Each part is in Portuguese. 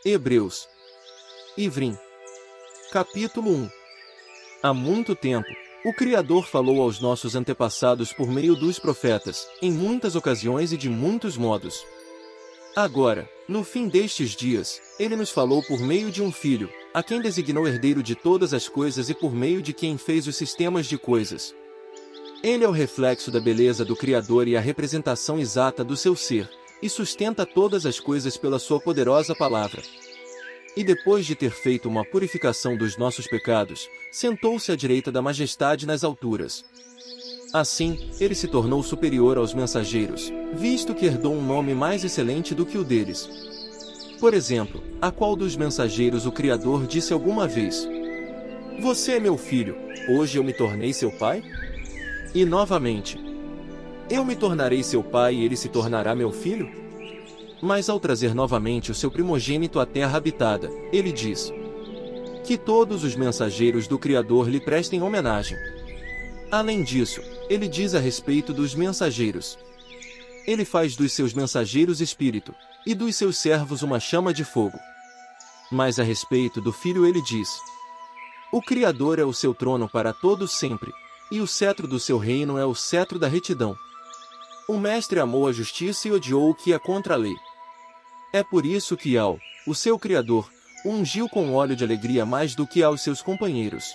Hebreus. Ivrim. Capítulo 1. Há muito tempo, o Criador falou aos nossos antepassados por meio dos profetas, em muitas ocasiões e de muitos modos. Agora, no fim destes dias, ele nos falou por meio de um Filho, a quem designou herdeiro de todas as coisas e por meio de quem fez os sistemas de coisas. Ele é o reflexo da beleza do Criador e a representação exata do seu ser, e sustenta todas as coisas pela sua poderosa palavra. E depois de ter feito uma purificação dos nossos pecados, sentou-se à direita da majestade nas alturas. Assim, ele se tornou superior aos mensageiros, visto que herdou um nome mais excelente do que o deles. Por exemplo, a qual dos mensageiros o Criador disse alguma vez: "Você é meu filho, hoje eu me tornei seu pai?" E novamente: "Eu me tornarei seu pai e ele se tornará meu filho?" Mas ao trazer novamente o seu primogênito à terra habitada, ele diz: "Que todos os mensageiros do Criador lhe prestem homenagem." Além disso, ele diz a respeito dos mensageiros: "Ele faz dos seus mensageiros espírito, e dos seus servos uma chama de fogo." Mas a respeito do Filho ele diz: "O Criador é o seu trono para todos sempre, e o cetro do seu reino é o cetro da retidão." O Mestre amou a justiça e odiou o que é contra a lei. É por isso que o seu Criador, o ungiu com óleo de alegria mais do que aos seus companheiros.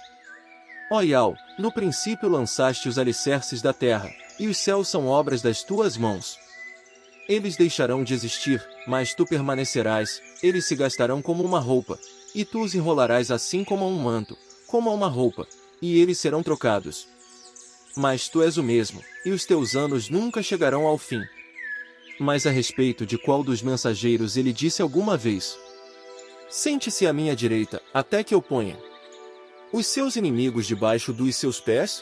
Ó Yahweh, no princípio lançaste os alicerces da terra, e os céus são obras das tuas mãos. Eles deixarão de existir, mas tu permanecerás, eles se gastarão como uma roupa, e tu os enrolarás assim como a um manto, como a uma roupa, e eles serão trocados. Mas tu és o mesmo, e os teus anos nunca chegarão ao fim. Mas a respeito de qual dos mensageiros ele disse alguma vez: "Sente-se à minha direita, até que eu ponha os seus inimigos debaixo dos seus pés"?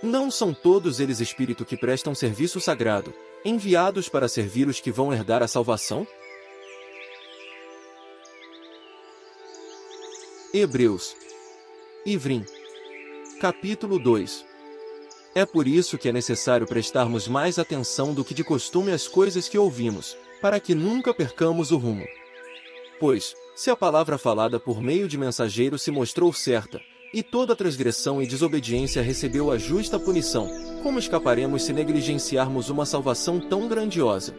Não são todos eles espírito que prestam serviço sagrado, enviados para servir os que vão herdar a salvação? Hebreus. Ivrim. Capítulo 2. É por isso que é necessário prestarmos mais atenção do que de costume às coisas que ouvimos, para que nunca percamos o rumo. Pois, se a palavra falada por meio de mensageiro se mostrou certa, e toda transgressão e desobediência recebeu a justa punição, como escaparemos se negligenciarmos uma salvação tão grandiosa?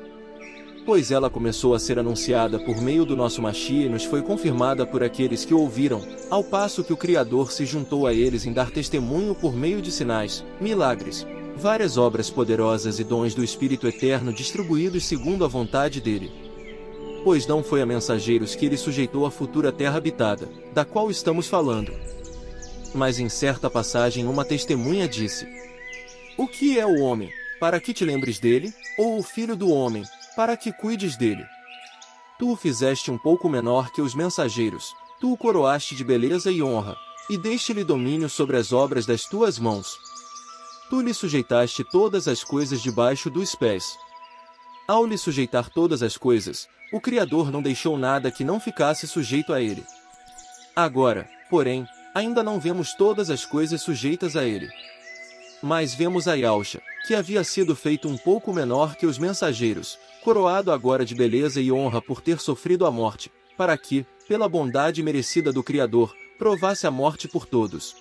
Pois ela começou a ser anunciada por meio do nosso Machia e nos foi confirmada por aqueles que o ouviram, ao passo que o Criador se juntou a eles em dar testemunho por meio de sinais, milagres, várias obras poderosas e dons do Espírito Eterno distribuídos segundo a vontade dele. Pois não foi a mensageiros que ele sujeitou a futura terra habitada, da qual estamos falando. Mas em certa passagem uma testemunha disse: "O que é o homem, para que te lembres dele, ou o filho do homem, para que cuides dele? Tu o fizeste um pouco menor que os mensageiros, tu o coroaste de beleza e honra, e deste-lhe domínio sobre as obras das tuas mãos. Tu lhe sujeitaste todas as coisas debaixo dos pés." Ao lhe sujeitar todas as coisas, o Criador não deixou nada que não ficasse sujeito a ele. Agora, porém, ainda não vemos todas as coisas sujeitas a ele. Mas vemos a Yahusha, que havia sido feito um pouco menor que os mensageiros, coroado agora de beleza e honra por ter sofrido a morte, para que, pela bondade merecida do Criador, provasse a morte por todos.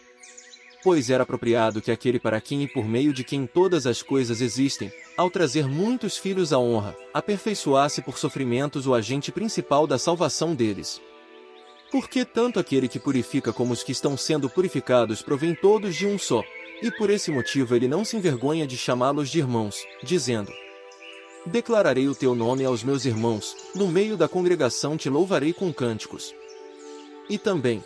Pois era apropriado que aquele para quem e por meio de quem todas as coisas existem, ao trazer muitos filhos à honra, aperfeiçoasse por sofrimentos o agente principal da salvação deles. Porque tanto aquele que purifica como os que estão sendo purificados provêm todos de um só, e por esse motivo ele não se envergonha de chamá-los de irmãos, dizendo: "Declararei o teu nome aos meus irmãos, no meio da congregação te louvarei com cânticos." E também: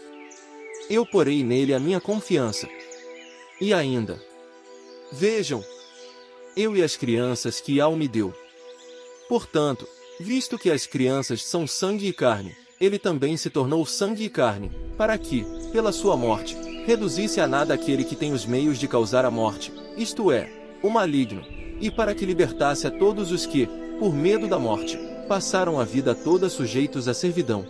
"Eu porei nele a minha confiança." E ainda: "Vejam, eu e as crianças que Yahweh me deu." Portanto, visto que as crianças são sangue e carne, ele também se tornou sangue e carne, para que, pela sua morte, reduzisse a nada aquele que tem os meios de causar a morte, isto é, o maligno, e para que libertasse a todos os que, por medo da morte, passaram a vida toda sujeitos à servidão.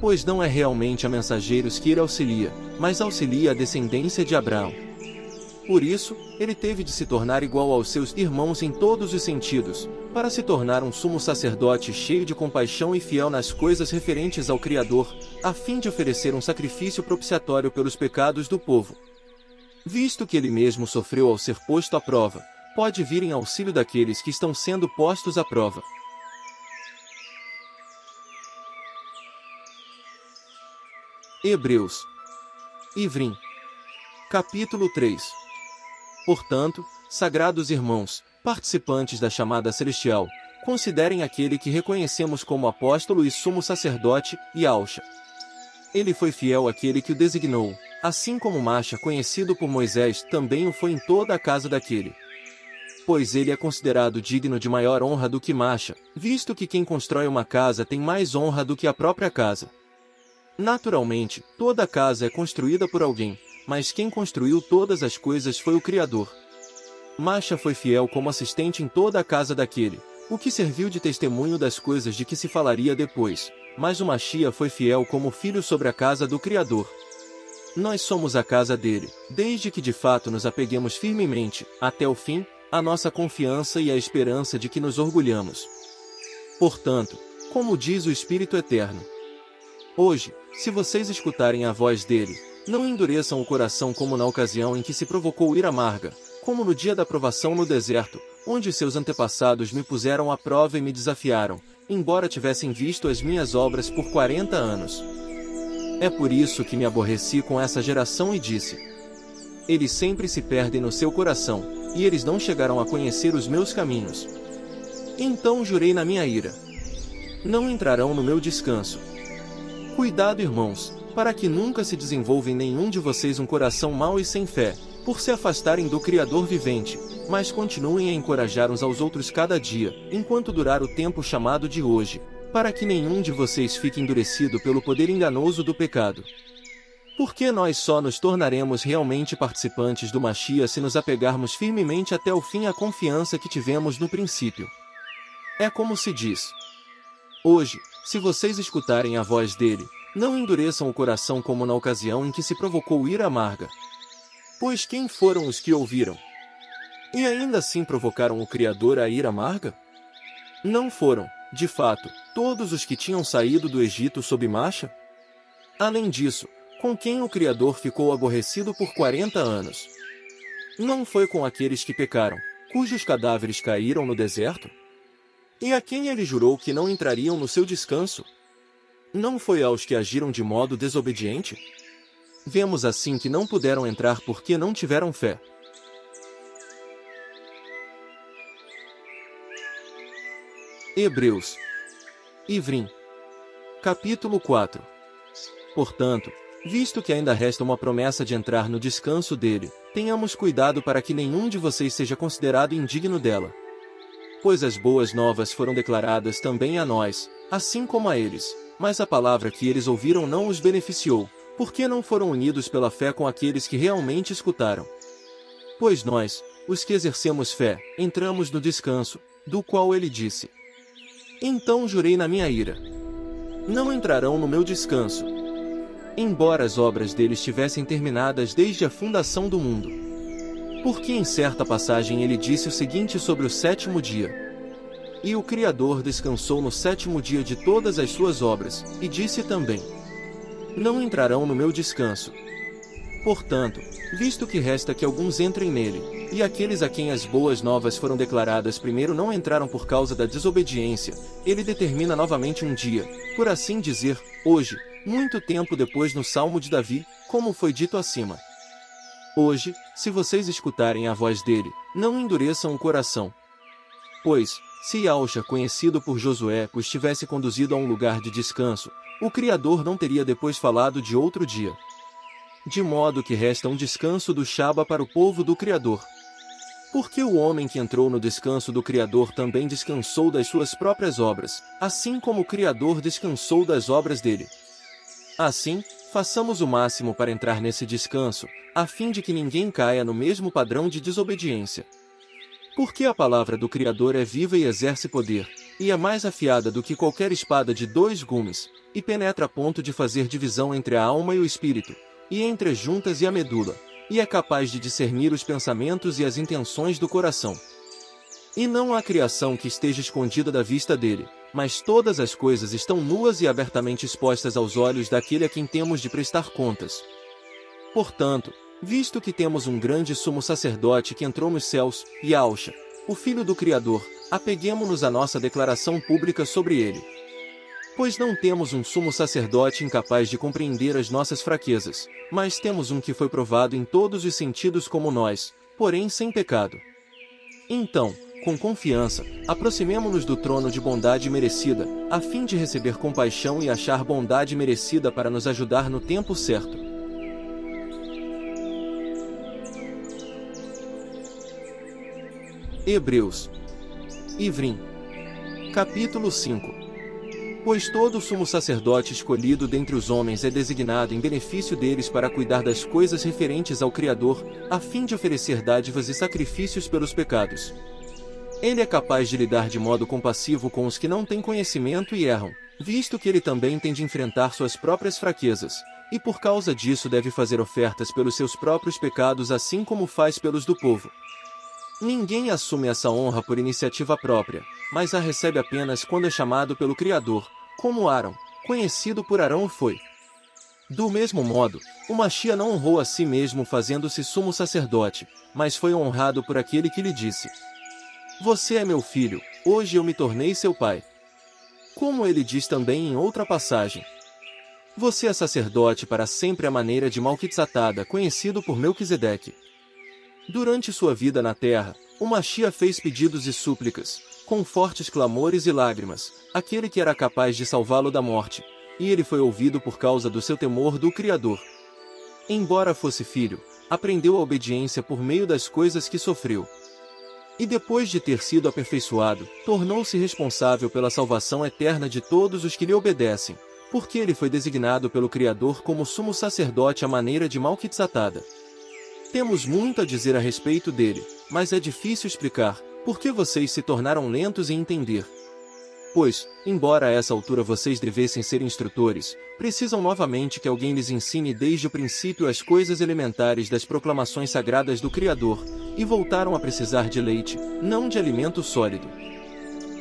Pois não é realmente a mensageiros que ele auxilia, mas auxilia a descendência de Abraão. Por isso, ele teve de se tornar igual aos seus irmãos em todos os sentidos, para se tornar um sumo sacerdote cheio de compaixão e fiel nas coisas referentes ao Criador, a fim de oferecer um sacrifício propiciatório pelos pecados do povo. Visto que ele mesmo sofreu ao ser posto à prova, pode vir em auxílio daqueles que estão sendo postos à prova. Hebreus. Ivrim. Capítulo 3. Portanto, sagrados irmãos, participantes da chamada celestial, considerem aquele que reconhecemos como apóstolo e sumo sacerdote, Yahushua. Ele foi fiel àquele que o designou, assim como Masha, conhecido por Moisés, também o foi em toda a casa daquele. Pois ele é considerado digno de maior honra do que Masha, visto que quem constrói uma casa tem mais honra do que a própria casa. Naturalmente, toda casa é construída por alguém, mas quem construiu todas as coisas foi o Criador. Masha foi fiel como assistente em toda a casa daquele, o que serviu de testemunho das coisas de que se falaria depois, mas o Machia foi fiel como filho sobre a casa do Criador. Nós somos a casa dele, desde que de fato nos apeguemos firmemente, até o fim, a nossa confiança e a esperança de que nos orgulhamos. Portanto, como diz o Espírito Eterno, hoje, se vocês escutarem a voz dele, não endureçam o coração como na ocasião em que se provocou ira amarga, como no dia da provação no deserto, onde seus antepassados me puseram à prova e me desafiaram, embora tivessem visto as minhas obras por 40 anos. É por isso que me aborreci com essa geração e disse: eles sempre se perdem no seu coração, e eles não chegaram a conhecer os meus caminhos. Então jurei na minha ira: não entrarão no meu descanso. Cuidado, irmãos, para que nunca se desenvolva em nenhum de vocês um coração mau e sem fé, por se afastarem do Criador vivente, mas continuem a encorajar uns aos outros cada dia, enquanto durar o tempo chamado de hoje, para que nenhum de vocês fique endurecido pelo poder enganoso do pecado. Porque nós só nos tornaremos realmente participantes do Machia se nos apegarmos firmemente até o fim à confiança que tivemos no princípio. É como se diz: hoje, se vocês escutarem a voz dele, não endureçam o coração como na ocasião em que se provocou ira amarga. Pois quem foram os que ouviram? E ainda assim provocaram o Criador a ira amarga? Não foram, de fato, todos os que tinham saído do Egito sob Masha? Além disso, com quem o Criador ficou aborrecido por 40 anos? Não foi com aqueles que pecaram, cujos cadáveres caíram no deserto? E a quem ele jurou que não entrariam no seu descanso? Não foi aos que agiram de modo desobediente? Vemos assim que não puderam entrar porque não tiveram fé. Hebreus. Ivrim. Capítulo 4. Portanto, visto que ainda resta uma promessa de entrar no descanso dele, tenhamos cuidado para que nenhum de vocês seja considerado indigno dela. Pois as boas novas foram declaradas também a nós, assim como a eles, mas a palavra que eles ouviram não os beneficiou, porque não foram unidos pela fé com aqueles que realmente escutaram. Pois nós, os que exercemos fé, entramos no descanso, do qual ele disse: então jurei na minha ira: não entrarão no meu descanso, embora as obras deles tivessem terminadas desde a fundação do mundo. Porque em certa passagem ele disse o seguinte sobre o sétimo dia: e o Criador descansou no sétimo dia de todas as suas obras, e disse também: não entrarão no meu descanso. Portanto, visto que resta que alguns entrem nele, e aqueles a quem as boas novas foram declaradas primeiro não entraram por causa da desobediência, ele determina novamente um dia, por assim dizer, hoje, muito tempo depois no Salmo de Davi, como foi dito acima. Hoje, se vocês escutarem a voz dele, não endureçam o coração. Pois, se Yahushua, conhecido por Josué, os tivesse conduzido a um lugar de descanso, o Criador não teria depois falado de outro dia. De modo que resta um descanso do Shaba para o povo do Criador. Porque o homem que entrou no descanso do Criador também descansou das suas próprias obras, assim como o Criador descansou das obras dele. Assim, façamos o máximo para entrar nesse descanso, a fim de que ninguém caia no mesmo padrão de desobediência. Porque a palavra do Criador é viva e exerce poder, e é mais afiada do que qualquer espada de 2 gumes, e penetra a ponto de fazer divisão entre a alma e o espírito, e entre as juntas e a medula, e é capaz de discernir os pensamentos e as intenções do coração. E não há criação que esteja escondida da vista dele, mas todas as coisas estão nuas e abertamente expostas aos olhos daquele a quem temos de prestar contas. Portanto, visto que temos um grande sumo sacerdote que entrou nos céus, Yahushua, o Filho do Criador, apeguemo-nos à nossa declaração pública sobre ele. Pois não temos um sumo sacerdote incapaz de compreender as nossas fraquezas, mas temos um que foi provado em todos os sentidos como nós, porém sem pecado. Então, com confiança, aproximemo-nos do trono de bondade merecida, a fim de receber compaixão e achar bondade merecida para nos ajudar no tempo certo. Hebreus. Ivrim. Capítulo 5. Pois todo sumo sacerdote escolhido dentre os homens é designado em benefício deles para cuidar das coisas referentes ao Criador, a fim de oferecer dádivas e sacrifícios pelos pecados. Ele é capaz de lidar de modo compassivo com os que não têm conhecimento e erram, visto que ele também tem de enfrentar suas próprias fraquezas, e por causa disso deve fazer ofertas pelos seus próprios pecados assim como faz pelos do povo. Ninguém assume essa honra por iniciativa própria, mas a recebe apenas quando é chamado pelo Criador, como Arão, conhecido por Arão foi. Do mesmo modo, o Machia não honrou a si mesmo fazendo-se sumo sacerdote, mas foi honrado por aquele que lhe disse: Você é meu filho, hoje eu me tornei seu pai. Como ele diz também em outra passagem: Você é sacerdote para sempre à maneira de Malquitzatada, conhecido por Melquisedeque. Durante sua vida na terra, o Machia fez pedidos e súplicas, com fortes clamores e lágrimas, àquele que era capaz de salvá-lo da morte, e ele foi ouvido por causa do seu temor do Criador. Embora fosse filho, aprendeu a obediência por meio das coisas que sofreu. E depois de ter sido aperfeiçoado, tornou-se responsável pela salvação eterna de todos os que lhe obedecem, porque ele foi designado pelo Criador como sumo sacerdote à maneira de Malquitzatada. Temos muito a dizer a respeito dele, mas é difícil explicar, porque vocês se tornaram lentos em entender. Pois, embora a essa altura vocês devessem ser instrutores, precisam novamente que alguém lhes ensine desde o princípio as coisas elementares das proclamações sagradas do Criador, e voltaram a precisar de leite, não de alimento sólido.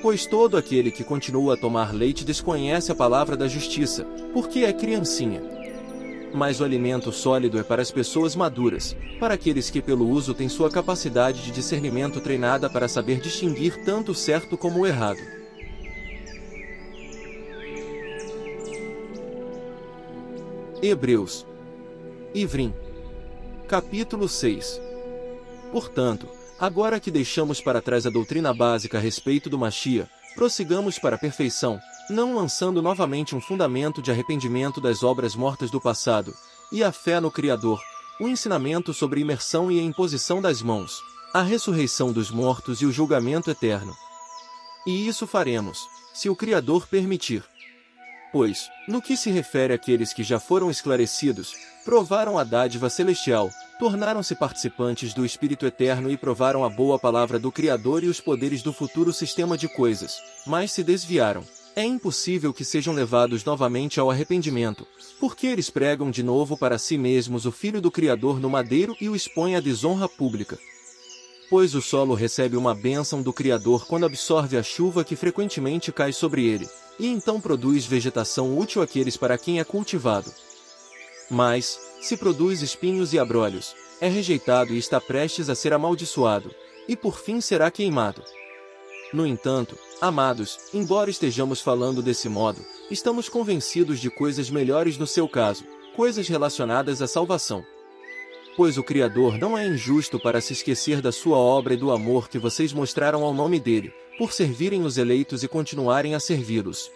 Pois todo aquele que continua a tomar leite desconhece a palavra da justiça, porque é criancinha. Mas o alimento sólido é para as pessoas maduras, para aqueles que pelo uso têm sua capacidade de discernimento treinada para saber distinguir tanto o certo como o errado. Hebreus. Ivrim. Capítulo 6. Portanto, agora que deixamos para trás a doutrina básica a respeito do Machia, prossigamos para a perfeição, não lançando novamente um fundamento de arrependimento das obras mortas do passado, e a fé no Criador, o ensinamento sobre imersão e a imposição das mãos, a ressurreição dos mortos e o julgamento eterno. E isso faremos, se o Criador permitir. Pois, no que se refere àqueles que já foram esclarecidos, provaram a dádiva celestial, tornaram-se participantes do Espírito Eterno e provaram a boa palavra do Criador e os poderes do futuro sistema de coisas, mas se desviaram. É impossível que sejam levados novamente ao arrependimento, porque eles pregam de novo para si mesmos o Filho do Criador no madeiro e o expõem à desonra pública. Pois o solo recebe uma bênção do Criador quando absorve a chuva que frequentemente cai sobre ele, e então produz vegetação útil àqueles para quem é cultivado. Mas, se produz espinhos e abrolhos, é rejeitado e está prestes a ser amaldiçoado, e por fim será queimado. No entanto, amados, embora estejamos falando desse modo, estamos convencidos de coisas melhores no seu caso, coisas relacionadas à salvação. Pois o Criador não é injusto para se esquecer da sua obra e do amor que vocês mostraram ao nome dele, por servirem os eleitos e continuarem a servi-los.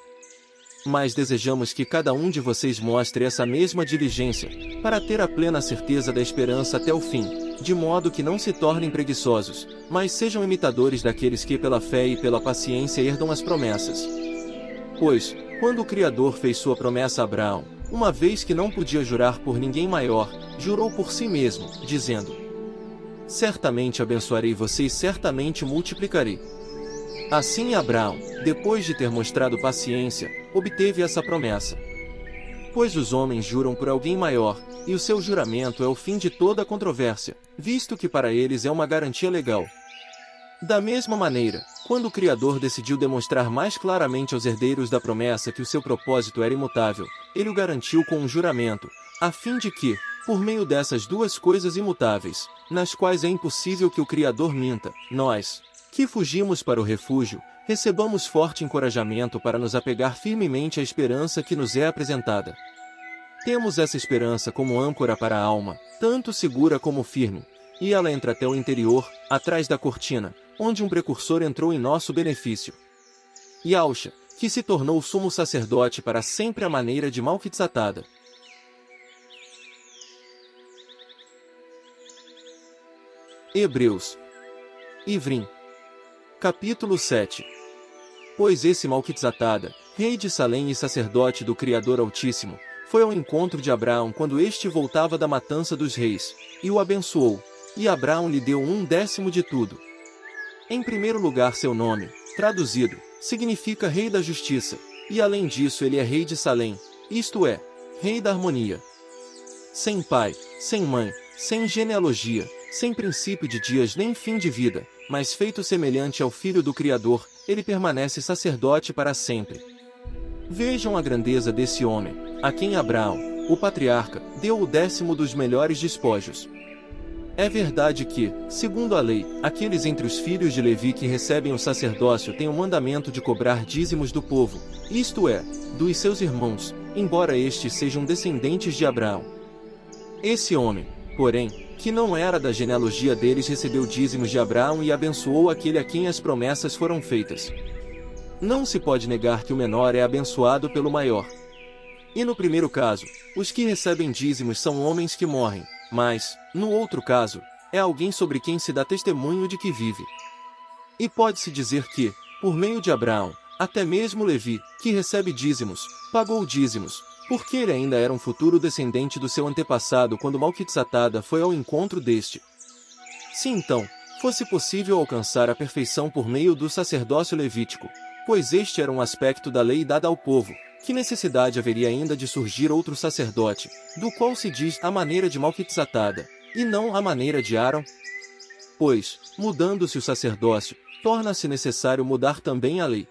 Mas desejamos que cada um de vocês mostre essa mesma diligência, para ter a plena certeza da esperança até o fim, de modo que não se tornem preguiçosos, mas sejam imitadores daqueles que pela fé e pela paciência herdam as promessas. Pois, quando o Criador fez sua promessa a Abraão, uma vez que não podia jurar por ninguém maior, jurou por si mesmo, dizendo: Certamente abençoarei você e certamente multiplicarei. Assim Abraão, depois de ter mostrado paciência, obteve essa promessa. Pois os homens juram por alguém maior, e o seu juramento é o fim de toda controvérsia, visto que para eles é uma garantia legal. Da mesma maneira, quando o Criador decidiu demonstrar mais claramente aos herdeiros da promessa que o seu propósito era imutável, ele o garantiu com um juramento, a fim de que, por meio dessas duas coisas imutáveis, nas quais é impossível que o Criador minta, nós, que fugimos para o refúgio, recebamos forte encorajamento para nos apegar firmemente à esperança que nos é apresentada. Temos essa esperança como âncora para a alma, tanto segura como firme, e ela entra até o interior, atrás da cortina, onde um precursor entrou em nosso benefício. Yahusha, que se tornou sumo sacerdote para sempre à maneira de Malquitzatada. Hebreus. Ivrim. Capítulo 7. Pois esse Malquitzatada, rei de Salém e sacerdote do Criador Altíssimo, foi ao encontro de Abraão quando este voltava da matança dos reis, e o abençoou, e Abraão lhe deu 1/10 de tudo. Em primeiro lugar seu nome, traduzido, significa Rei da Justiça, e além disso ele é Rei de Salém, isto é, Rei da Harmonia. Sem pai, sem mãe, sem genealogia, sem princípio de dias nem fim de vida, mas feito semelhante ao Filho do Criador, ele permanece sacerdote para sempre. Vejam a grandeza desse homem, a quem Abraão, o patriarca, deu o 10º dos melhores despojos. É verdade que, segundo a lei, aqueles entre os filhos de Levi que recebem o sacerdócio têm o mandamento de cobrar dízimos do povo, isto é, dos seus irmãos, embora estes sejam descendentes de Abraão. Esse homem, porém, que não era da genealogia deles, recebeu dízimos de Abraão e abençoou aquele a quem as promessas foram feitas. Não se pode negar que o menor é abençoado pelo maior. E no primeiro caso, os que recebem dízimos são homens que morrem, mas, no outro caso, é alguém sobre quem se dá testemunho de que vive. E pode-se dizer que, por meio de Abraão, até mesmo Levi, que recebe dízimos, pagou dízimos, porque ele ainda era um futuro descendente do seu antepassado quando Malquitzatada foi ao encontro deste. Se então, fosse possível alcançar a perfeição por meio do sacerdócio levítico, pois este era um aspecto da lei dada ao povo, que necessidade haveria ainda de surgir outro sacerdote, do qual se diz a maneira de Malquitzatada, e não a maneira de Arão? Pois, mudando-se o sacerdócio, torna-se necessário mudar também a lei.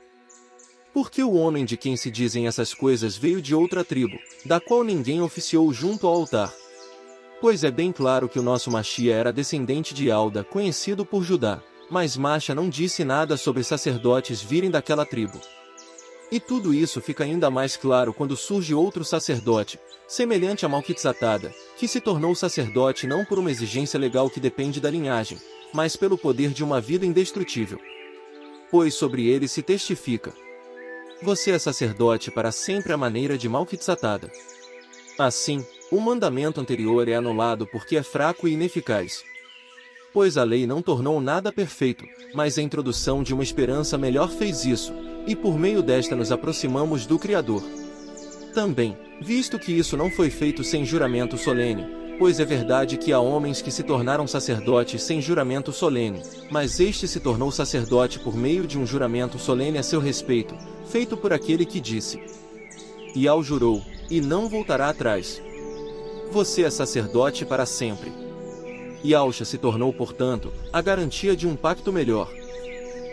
Porque o homem de quem se dizem essas coisas veio de outra tribo, da qual ninguém oficiou junto ao altar. Pois é bem claro que o nosso Machia era descendente de Alda, conhecido por Judá, mas Macha não disse nada sobre sacerdotes virem daquela tribo. E tudo isso fica ainda mais claro quando surge outro sacerdote, semelhante a Malquitzatada, que se tornou sacerdote não por uma exigência legal que depende da linhagem, mas pelo poder de uma vida indestrutível. Pois sobre ele se testifica: você é sacerdote para sempre à maneira de Malquitzatada. Assim, o mandamento anterior é anulado porque é fraco e ineficaz. Pois a lei não tornou nada perfeito, mas a introdução de uma esperança melhor fez isso, e por meio desta nos aproximamos do Criador. Também, visto que isso não foi feito sem juramento solene, pois é verdade que há homens que se tornaram sacerdotes sem juramento solene, mas este se tornou sacerdote por meio de um juramento solene a seu respeito, feito por aquele que disse: e ao jurou, e não voltará atrás. Você é sacerdote para sempre. Yahusha se tornou, portanto, a garantia de um pacto melhor.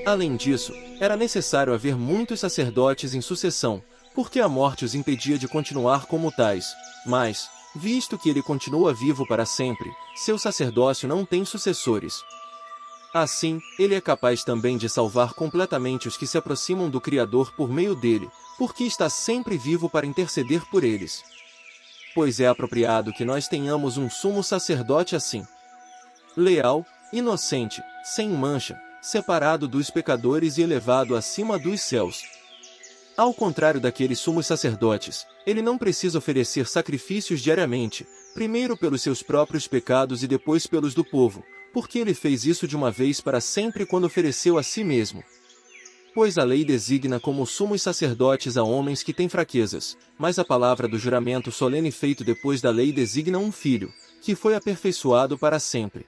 Além disso, era necessário haver muitos sacerdotes em sucessão, porque a morte os impedia de continuar como tais, mas, visto que ele continua vivo para sempre, seu sacerdócio não tem sucessores. Assim, ele é capaz também de salvar completamente os que se aproximam do Criador por meio dele, porque está sempre vivo para interceder por eles. Pois é apropriado que nós tenhamos um sumo sacerdote assim: leal, inocente, sem mancha, separado dos pecadores e elevado acima dos céus. Ao contrário daqueles sumos sacerdotes, ele não precisa oferecer sacrifícios diariamente, primeiro pelos seus próprios pecados e depois pelos do povo, porque ele fez isso de uma vez para sempre quando ofereceu a si mesmo. Pois a lei designa como sumos sacerdotes a homens que têm fraquezas, mas a palavra do juramento solene feito depois da lei designa um filho, que foi aperfeiçoado para sempre.